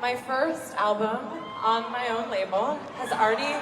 My first album on my own label has already...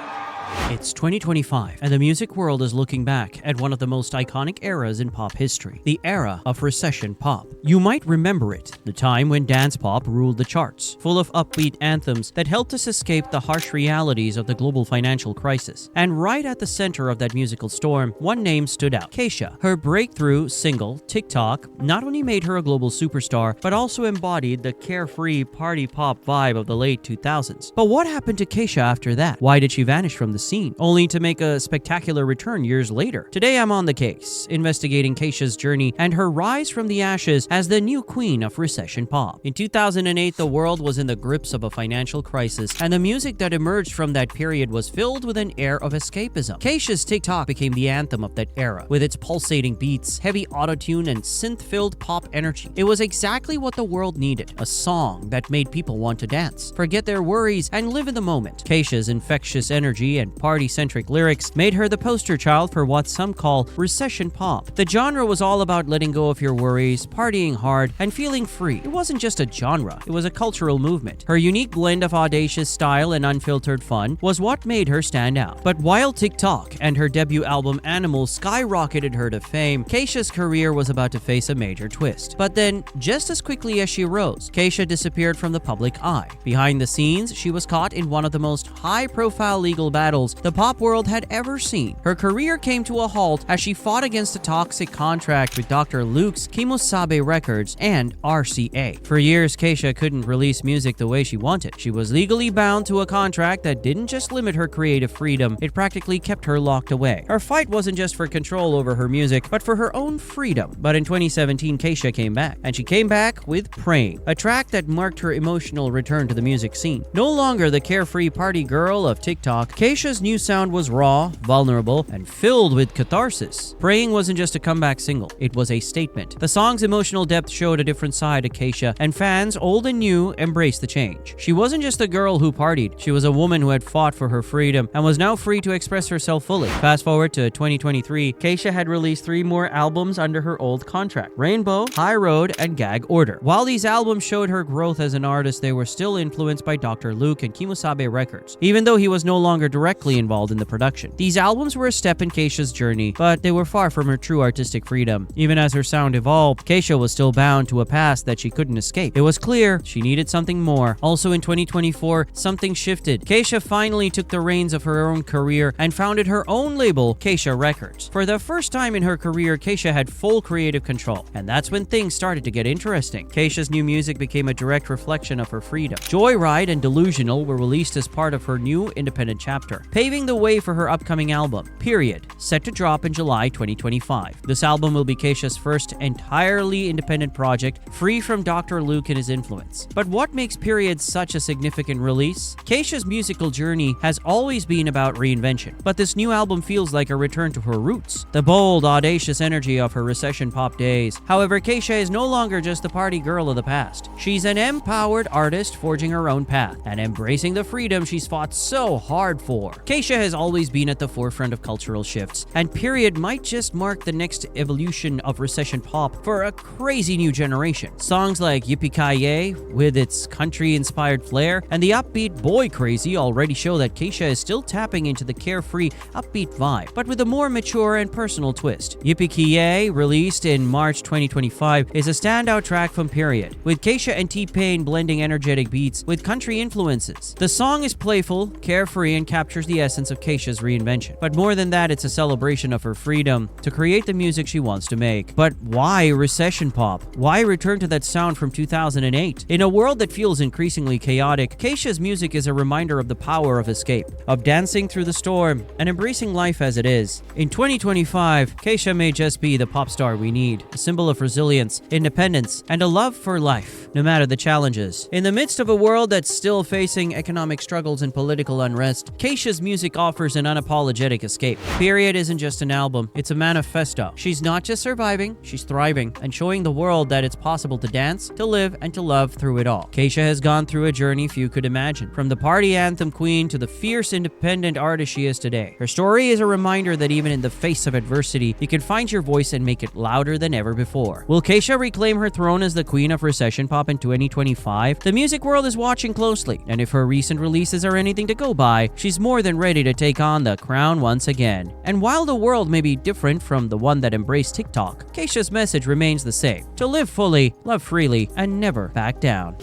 It's 2025, and the music world is looking back at one of the most iconic eras in pop history, the era of recession pop. You might remember it, the time when dance pop ruled the charts, full of upbeat anthems that helped us escape the harsh realities of the global financial crisis. And right at the center of that musical storm, one name stood out: Kesha. Her breakthrough single, Tik Tok, not only made her a global superstar, but also embodied the carefree party pop vibe of the late 2000s. But what happened to Kesha after that? Why did she vanish from the scene, only to make a spectacular return years later? Today I'm on the case, investigating Kesha's journey and her rise from the ashes as the new queen of recession pop. In 2008, the world was in the grips of a financial crisis, and the music that emerged from that period was filled with an air of escapism. Kesha's Tik Tok became the anthem of that era, with its pulsating beats, heavy autotune, and synth-filled pop energy. It was exactly what the world needed, a song that made people want to dance, forget their worries, and live in the moment. Kesha's infectious energy and party-centric lyrics made her the poster child for what some call recession pop. The genre was all about letting go of your worries, partying hard, and feeling free. It wasn't just a genre, it was a cultural movement. Her unique blend of audacious style and unfiltered fun was what made her stand out. But while Tik Tok and her debut album Animals skyrocketed her to fame, Kesha's career was about to face a major twist. But then, just as quickly as she rose, Kesha disappeared from the public eye. Behind the scenes, she was caught in one of the most high-profile legal battles the pop world had ever seen. Her career came to a halt as she fought against a toxic contract with Dr. Luke's Yippee-Ki-Yay Records and RCA. For years, Kesha couldn't release music the way she wanted. She was legally bound to a contract that didn't just limit her creative freedom, it practically kept her locked away. Her fight wasn't just for control over her music, but for her own freedom. But in 2017, Kesha came back, and she came back with Praying, a track that marked her emotional return to the music scene. No longer the carefree party girl of Tik Tok, Kesha's new sound was raw, vulnerable, and filled with catharsis. Praying wasn't just a comeback single, it was a statement. The song's emotional depth showed a different side of Kesha, and fans, old and new, embraced the change. She wasn't just a girl who partied, she was a woman who had fought for her freedom and was now free to express herself fully. Fast forward to 2023, Kesha had released 3 more albums under her old contract: Rainbow, High Road, and Gag Order. While these albums showed her growth as an artist, they were still influenced by Dr. Luke and Yippee-Ki-Yay Records, even though he was no longer directly involved in the production. These albums were a step in Kesha's journey, but they were far from her true artistic freedom. Even as her sound evolved, Kesha was still bound to a past that she couldn't escape. It was clear she needed something more. Also in 2024, something shifted. Kesha finally took the reins of her own career and founded her own label, Kesha Records. For the first time in her career, Kesha had full creative control, and that's when things started to get interesting. Kesha's new music became a direct reflection of her freedom. Joyride and Delusional were released as part of her new independent chapter, paving the way for her upcoming album, Period, set to drop in July 2025. This album will be Kesha's first entirely independent project, free from Dr. Luke and his influence. But what makes Period such a significant release? Kesha's musical journey has always been about reinvention, but this new album feels like a return to her roots, the bold, audacious energy of her recession pop days. However, Kesha is no longer just the party girl of the past. She's an empowered artist forging her own path and embracing the freedom she's fought so hard for. Kesha has always been at the forefront of cultural shifts, and Period might just mark the next evolution of recession pop for a crazy new generation. Songs like Yippee-Ki-Yay, with its country-inspired flair, and the upbeat Boy Crazy already show that Kesha is still tapping into the carefree, upbeat vibe, but with a more mature and personal twist. Yippee-Ki-Yay, released in March 2025, is a standout track from Period, with Kesha and T-Pain blending energetic beats with country influences. The song is playful, carefree, and captures the essence of Kesha's reinvention. But more than that, it's a celebration of her freedom to create the music she wants to make. But why recession pop? Why return to that sound from 2008? In a world that feels increasingly chaotic, Kesha's music is a reminder of the power of escape, of dancing through the storm, and embracing life as it is. In 2025, Kesha may just be the pop star we need, a symbol of resilience, independence, and a love for life, no matter the challenges. In the midst of a world that's still facing economic struggles and political unrest, Kesha's Kesha's music offers an unapologetic escape. Period isn't just an album, it's a manifesto. She's not just surviving, she's thriving and showing the world that it's possible to dance, to live, and to love through it all. Kesha has gone through a journey few could imagine, from the party anthem queen to the fierce independent artist she is today. Her story is a reminder that even in the face of adversity, you can find your voice and make it louder than ever before. Will Kesha reclaim her throne as the queen of recession pop in 2025? The music world is watching closely, and if her recent releases are anything to go by, she's more than ready to take on the crown once again. And while the world may be different from the one that embraced TikTok, Kesha's message remains the same: to live fully, love freely, and never back down.